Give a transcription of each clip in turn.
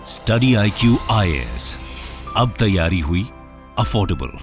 Study IQ IAS, अब तैयारी हुई अफोर्डेबल।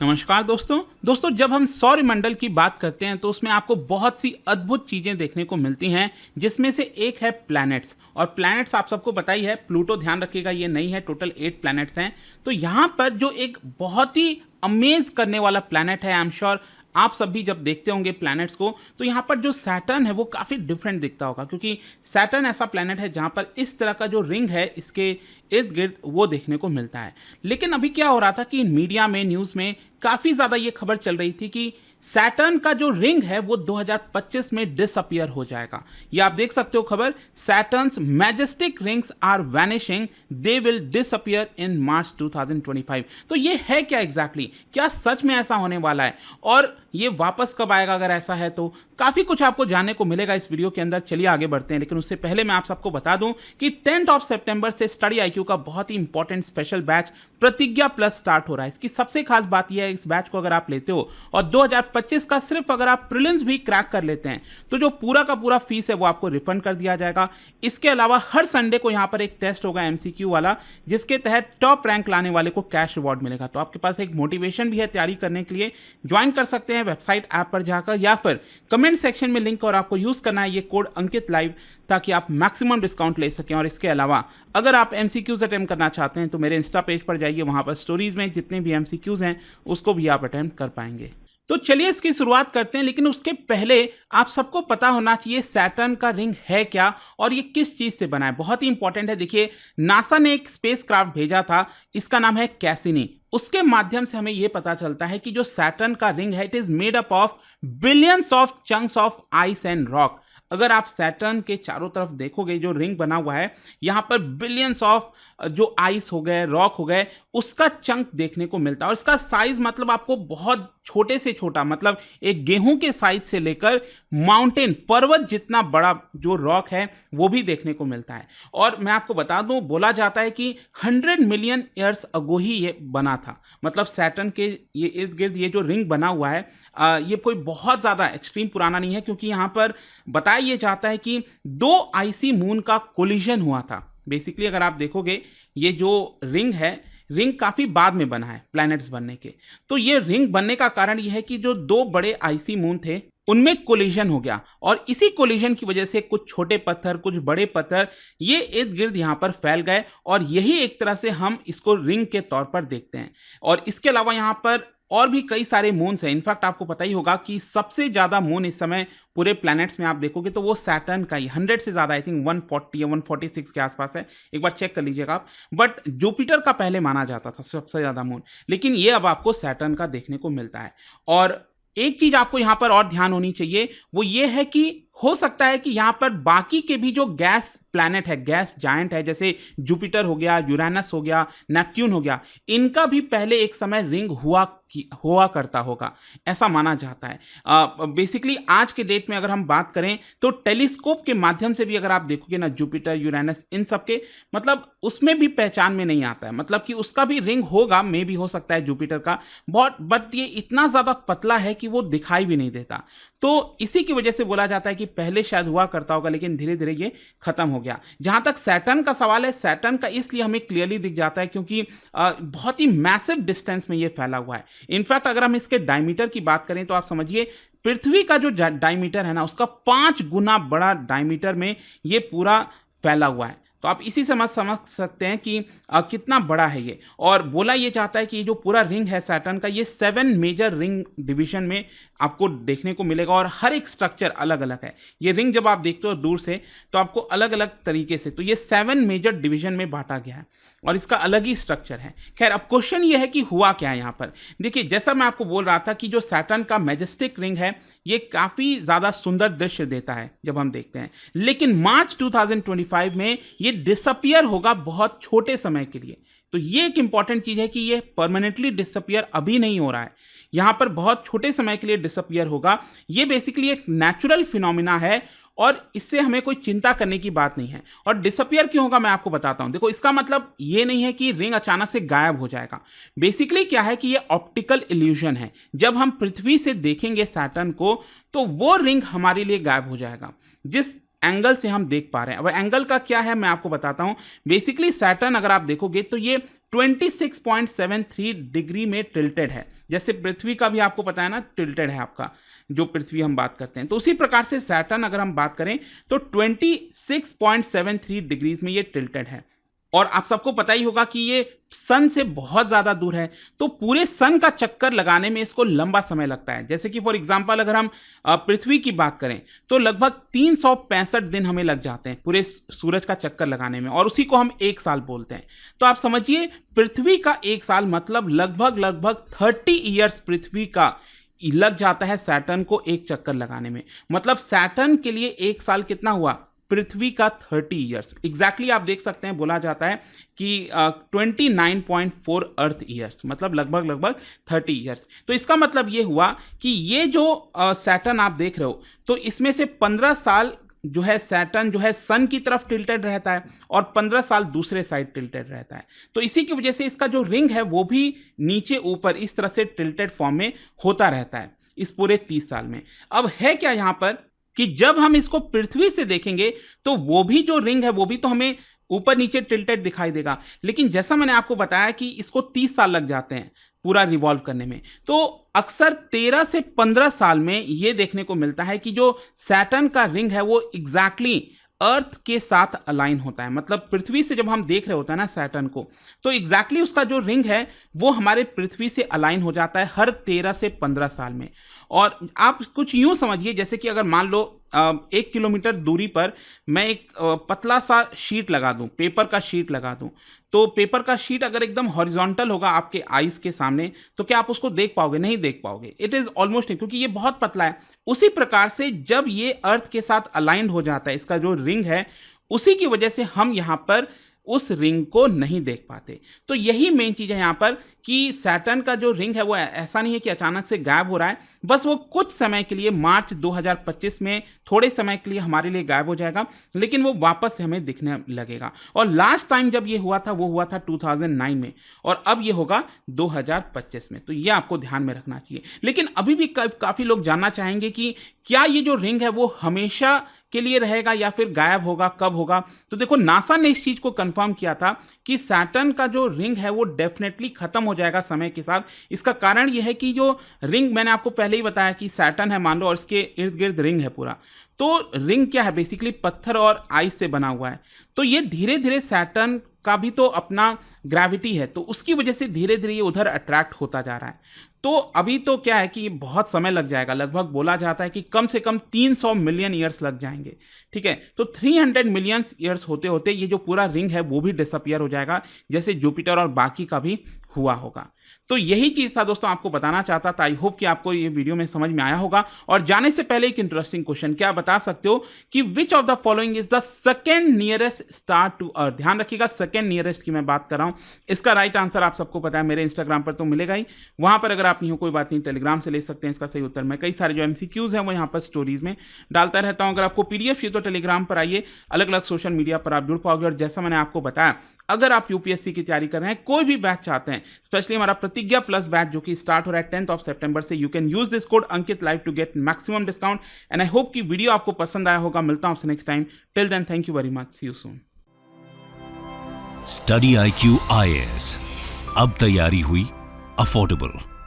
नमस्कार दोस्तों, जब हम सौरमंडल की बात करते हैं तो उसमें आपको बहुत सी अद्भुत चीजें देखने को मिलती हैं, जिसमें से एक है प्लैनेट्स। और प्लैनेट्स आप सबको पता ही है, प्लूटो ध्यान रखिएगा ये नहीं है, टोटल 8 प्लैनेट्स हैं। तो यहाँ पर जो एक बहुत ही अमेज करने वाला प्लैनेट है, आई एम श्योर आप सब भी जब देखते होंगे प्लैनेट्स को, तो यहाँ पर जो सैटर्न है वो काफ़ी डिफरेंट दिखता होगा, क्योंकि सैटर्न ऐसा प्लैनेट है जहाँ पर इस तरह का जो रिंग है इसके इर्द गिर्द वो देखने को मिलता है। लेकिन अभी क्या हो रहा था कि मीडिया में, न्यूज़ में काफ़ी ज़्यादा ये खबर चल रही थी कि सैटर्न का जो रिंग है वो 2025 में डिसअपियर हो जाएगा। ये आप देख सकते हो खबर, Saturn's majestic rings are vanishing, they will disappear in March 2025। तो ये है क्या एग्जैक्टली, क्या सच में ऐसा होने वाला है और ये वापस कब आएगा? अगर ऐसा है तो काफ़ी कुछ आपको जानने को मिलेगा इस वीडियो के अंदर। चलिए आगे बढ़ते हैं, लेकिन उससे पहले मैं आप सबको बता दूं कि 10 सितंबर से स्टडी IQ का बहुत ही इंपॉर्टेंट स्पेशल बैच प्रतिज्ञा प्लस स्टार्ट हो रहा है। इसकी सबसे खास बात यह है, इस बैच को अगर आप लेते हो और 2025 का सिर्फ अगर आप प्रीलिम्स भी क्रैक कर लेते हैं तो जो पूरा का पूरा फीस है वो आपको रिफंड कर दिया जाएगा। इसके अलावा हर संडे को यहाँ पर एक टेस्ट होगा MCQ वाला, जिसके तहत टॉप रैंक लाने वाले को कैश रिवॉर्ड मिलेगा। तो आपके पास एक मोटिवेशन भी है तैयारी करने के लिए। ज्वाइन कर सकते हैं वेबसाइट ऐप पर जाकर, या फिर कमेंट सेक्शन में लिंक, और आपको यूज करना है ये कोड अंकित लाइव, ताकि आप मैक्सिमम डिस्काउंट ले सकें। और इसके अलावा अगर आप MCQs अटेम्प्ट करना चाहते हैं तो मेरे इंस्टा पेज पर जाइए, वहां पर स्टोरीज में जितने भी MCQs हैं उसको भी आप अटेम्प्ट कर पाएंगे। तो चलिए इसकी शुरुआत करते हैं, लेकिन उसके पहले आप सबको पता होना चाहिए सैटर्न का रिंग है क्या और ये किस चीज से बना है। बहुत ही इंपॉर्टेंट है। देखिए, नासा ने एक स्पेसक्राफ्ट भेजा था, इसका नाम है कैसिनी। उसके माध्यम से हमें यह पता चलता है कि जो सैटर्न का रिंग है, it is made up of billions of chunks of ice and rock. अगर आप सैटर्न के चारों तरफ देखोगे, जो रिंग बना हुआ है यहाँ पर बिलियंस ऑफ जो आइस हो गए, रॉक हो गए, उसका चंक देखने को मिलता है। और इसका साइज मतलब आपको बहुत छोटे से छोटा, मतलब एक गेहूं के साइज से लेकर माउंटेन, पर्वत जितना बड़ा जो रॉक है वो भी देखने को मिलता है। और मैं आपको बता दूं, बोला जाता है कि 100 मिलियन ईयर्स अगो ही ये बना था। मतलब सैटर्न के ये इर्द गिर्द ये जो रिंग बना हुआ है, ये कोई बहुत ज़्यादा एक्सट्रीम पुराना नहीं है, क्योंकि यहाँ पर बताया ये जाता है कि 2 आइसी मून का कोलिजन हुआ था। बेसिकली अगर आप देखोगे, ये जो रिंग है, रिंग काफ़ी बाद में बना है प्लैनेट्स बनने के। तो ये रिंग बनने का कारण ये है कि जो 2 बड़े आइसी मून थे उनमें कोलिजन हो गया, और इसी कोलिजन की वजह से कुछ छोटे पत्थर, कुछ बड़े पत्थर ये इर्द गिर्द यहाँ पर फैल गए, और यही एक तरह से हम इसको रिंग के तौर पर देखते हैं। और इसके अलावा यहाँ पर और भी कई सारे मून्स हैं। इनफैक्ट आपको पता ही होगा कि सबसे ज़्यादा मून इस समय पूरे प्लैनेट्स में आप देखोगे तो वो सैटर्न का ही 100 से ज़्यादा, आई थिंक 140 या 146 के आसपास है, एक बार चेक कर लीजिएगा आप। बट जुपिटर का पहले माना जाता था सबसे ज़्यादा मून, लेकिन ये अब आपको सैटर्न का देखने को मिलता है। और एक चीज़ आपको यहाँ पर और ध्यान होनी चाहिए, वो ये है कि हो सकता है कि यहाँ पर बाकी के भी जो गैस प्लैनेट है, गैस जायंट है, जैसे जुपिटर हो गया, यूरेनस हो गया, नेपट्यून हो गया, इनका भी पहले एक समय रिंग हुआ करता होगा, ऐसा माना जाता है। बेसिकली आज के डेट में अगर हम बात करें तो टेलीस्कोप के माध्यम से भी अगर आप देखोगे ना, जुपिटर, यूरेनस, इन सब के मतलब उसमें भी पहचान में नहीं आता है, मतलब कि उसका भी रिंग होगा, मे भी हो सकता है जुपिटर का बहुत, बट ये इतना ज़्यादा पतला है कि वो दिखाई भी नहीं देता। तो इसी की वजह से बोला जाता है कि पहले शायद हुआ करता होगा, लेकिन धीरे धीरे ये खत्म हो गया। जहां तक सैटर्न का सवाल है, सैटर्न का इसलिए हमें क्लियरली दिख जाता है क्योंकि बहुत ही मैसिव डिस्टेंस में ये फैला हुआ है। इनफैक्ट अगर हम इसके डायमीटर की बात करें तो आप समझिए, पृथ्वी का जो डायमीटर है ना, उसका 5 गुना बड़ा डायमीटर में ये पूरा फैला हुआ है। तो आप इसी से समझ सकते हैं कि कितना बड़ा है ये। और बोला ये जाता है कि ये जो पूरा रिंग है सैटर्न का, ये 7 मेजर रिंग डिवीजन में आपको देखने को मिलेगा, और हर एक स्ट्रक्चर अलग अलग है। ये रिंग जब आप देखते हो दूर से तो आपको अलग अलग तरीके से, तो ये 7 मेजर डिवीजन में बांटा गया है और इसका अलग ही स्ट्रक्चर है। खैर, अब क्वेश्चन ये है कि हुआ क्या है यहाँ पर। देखिए, जैसा मैं आपको बोल रहा था कि जो सैटर्न का मैजेस्टिक रिंग है ये काफ़ी ज़्यादा सुंदर दृश्य देता है जब हम देखते हैं, लेकिन मार्च 2025 में ये डिसअपियर होगा बहुत छोटे समय के लिए। तो ये एक इंपॉर्टेंट चीज़ है कि ये परमानेंटली डिसअपियर अभी नहीं हो रहा है, यहाँ पर बहुत छोटे समय के लिए डिसअपियर होगा। ये बेसिकली एक नेचुरल फिनोमिना है और इससे हमें कोई चिंता करने की बात नहीं है। और डिसअपियर क्यों होगा मैं आपको बताता हूं। देखो, इसका मतलब ये नहीं है कि रिंग अचानक से गायब हो जाएगा। बेसिकली क्या है कि ये ऑप्टिकल इल्यूजन है। जब हम पृथ्वी से देखेंगे सैटर्न को तो वो रिंग हमारे लिए गायब हो जाएगा। जिस एंगल से हम देख पा रहे हैं। अब एंगल का क्या है मैं आपको बताता हूं। बेसिकली सैटर्न अगर आप देखोगे तो ये 26.73 डिग्री में टिल्टेड है। जैसे पृथ्वी का भी आपको पता है ना टिल्टेड है आपका, जो पृथ्वी हम बात करते हैं, तो उसी प्रकार से सैटर्न अगर हम बात करें तो 26.73 डिग्रीज में ये टिल्टेड है। और आप सबको पता ही होगा कि ये सन से बहुत ज्यादा दूर है, तो पूरे सन का चक्कर लगाने में इसको लंबा समय लगता है। जैसे कि फॉर एग्जांपल अगर हम पृथ्वी की बात करें तो लगभग 365 दिन हमें लग जाते हैं पूरे सूरज का चक्कर लगाने में, और उसी को हम एक साल बोलते हैं। तो आप समझिए पृथ्वी का एक साल मतलब लगभग 30 ईयर्स पृथ्वी का लग जाता है सैटर्न को एक चक्कर लगाने में। मतलब सैटर्न के लिए एक साल कितना हुआ, पृथ्वी का 30 ईयर्स एग्जैक्टली। आप देख सकते हैं बोला जाता है कि 29.4 अर्थ ईयर्स, मतलब लगभग 30 ईयर्स। तो इसका मतलब ये हुआ कि ये जो सैटर्न आप देख रहे हो, तो इसमें से 15 साल जो है सैटर्न जो है सन की तरफ टिल्टेड रहता है और 15 साल दूसरे साइड टिल्टेड रहता है। तो इसी की वजह से इसका जो रिंग है वो भी नीचे ऊपर इस तरह से टिल्टेड फॉर्म में होता रहता है इस पूरे 30 साल में। अब है क्या यहां पर कि जब हम इसको पृथ्वी से देखेंगे तो वो भी जो रिंग है वो भी तो हमें ऊपर नीचे टिल्टेड दिखाई देगा, लेकिन जैसा मैंने आपको बताया कि इसको 30 साल लग जाते हैं पूरा रिवॉल्व करने में, तो अक्सर 13 से 15 साल में ये देखने को मिलता है कि जो सैटर्न का रिंग है वो एग्जैक्टली अर्थ के साथ अलाइन होता है। मतलब पृथ्वी से जब हम देख रहे होते हैं ना सैटर्न को, तो एग्जैक्टली उसका जो रिंग है वो हमारे पृथ्वी से अलाइन हो जाता है हर 13 से 15 साल में। और आप कुछ यूं समझिए जैसे कि अगर मान लो 1 किलोमीटर दूरी पर मैं एक पतला सा शीट लगा दूं, पेपर का शीट लगा दूं, तो पेपर का शीट अगर एकदम हॉरिजॉन्टल होगा आपके आईज के सामने तो क्या आप उसको देख पाओगे? नहीं देख पाओगे। इट इज ऑलमोस्ट, क्योंकि ये बहुत पतला है। उसी प्रकार से जब ये अर्थ के साथ अलाइंड हो जाता है, इसका जो रिंग है, उसी की वजह से हम यहां पर उस रिंग को नहीं देख पाते। तो यही मेन चीज है यहां पर कि सैटर्न का जो रिंग है वो ऐसा नहीं है कि अचानक से गायब हो रहा है, बस वो कुछ समय के लिए मार्च 2025 में थोड़े समय के लिए हमारे लिए गायब हो जाएगा, लेकिन वो वापस से हमें दिखने लगेगा। और लास्ट टाइम जब ये हुआ था वो हुआ था 2009 में, और अब ये होगा 2025 में। तो ये आपको ध्यान में रखना चाहिए। लेकिन अभी भी काफी लोग जानना चाहेंगे कि क्या ये जो रिंग है वो हमेशा के लिए रहेगा या फिर गायब होगा, कब होगा? तो देखो, नासा ने इस चीज को कंफर्म किया था कि सैटर्न का जो रिंग है वो डेफिनेटली खत्म हो जाएगा समय के साथ। इसका कारण यह है कि जो रिंग, मैंने आपको पहले ही बताया कि सैटर्न है मान लो, और इसके इर्द गिर्द रिंग है पूरा। तो रिंग क्या है? बेसिकली पत्थर और आइस से बना हुआ है। तो ये धीरे धीरे सैटर्न का भी तो अपना ग्रेविटी है, तो उसकी वजह से धीरे धीरे ये उधर अट्रैक्ट होता जा रहा है। तो अभी तो क्या है कि बहुत समय लग जाएगा, लगभग बोला जाता है कि कम से कम 300 मिलियन ईयर्स लग जाएंगे। ठीक है, तो 300 मिलियन ईयर्स होते होते ये जो पूरा रिंग है वो भी डिसअपियर हो जाएगा, जैसे जुपिटर और बाकी का भी हुआ होगा। तो यही चीज था दोस्तों, आपको बताना चाहता था। आई होप कि आपको ये वीडियो में समझ में आया होगा। और जाने से पहले एक इंटरेस्टिंग क्वेश्चन, क्या बता सकते हो कि which of the following is the second nearest star to earth? ध्यान रखिएगा, सेकंड नियरेस्ट की मैं बात कर रहा हूं। इसका राइट आंसर आप सबको पता है, मेरे इंस्टाग्राम पर तो मिलेगा ही। वहां पर अगर आप नहीं हो कोई बात नहीं, टेलीग्राम से ले सकते हैं इसका सही उत्तर। मैं कई सारे जो MCQs हैं वो यहाँ पर स्टोरीज में डालता रहता हूं। अगर आपको PDF चाहिए तो टेलीग्राम पर आइए, अलग अलग सोशल मीडिया पर आप जुड़ पाओगे। और जैसा मैंने आपको बताया, अगर आप UPSC की तैयारी कर रहे हैं, कोई भी बैच चाहते हैं, स्पेशली हमारा प्रतिज्ञा प्लस बैच जो कि स्टार्ट हो रहा है 10th सितंबर से, you can use this code Ankit live to get maximum discount. And I hope कि वीडियो आपको पसंद आया होगा। मिलता हूं आपसे next time. Till then, thank you very much, see you soon. Study IQ IAS, अब तैयारी हुई अफोर्डेबल।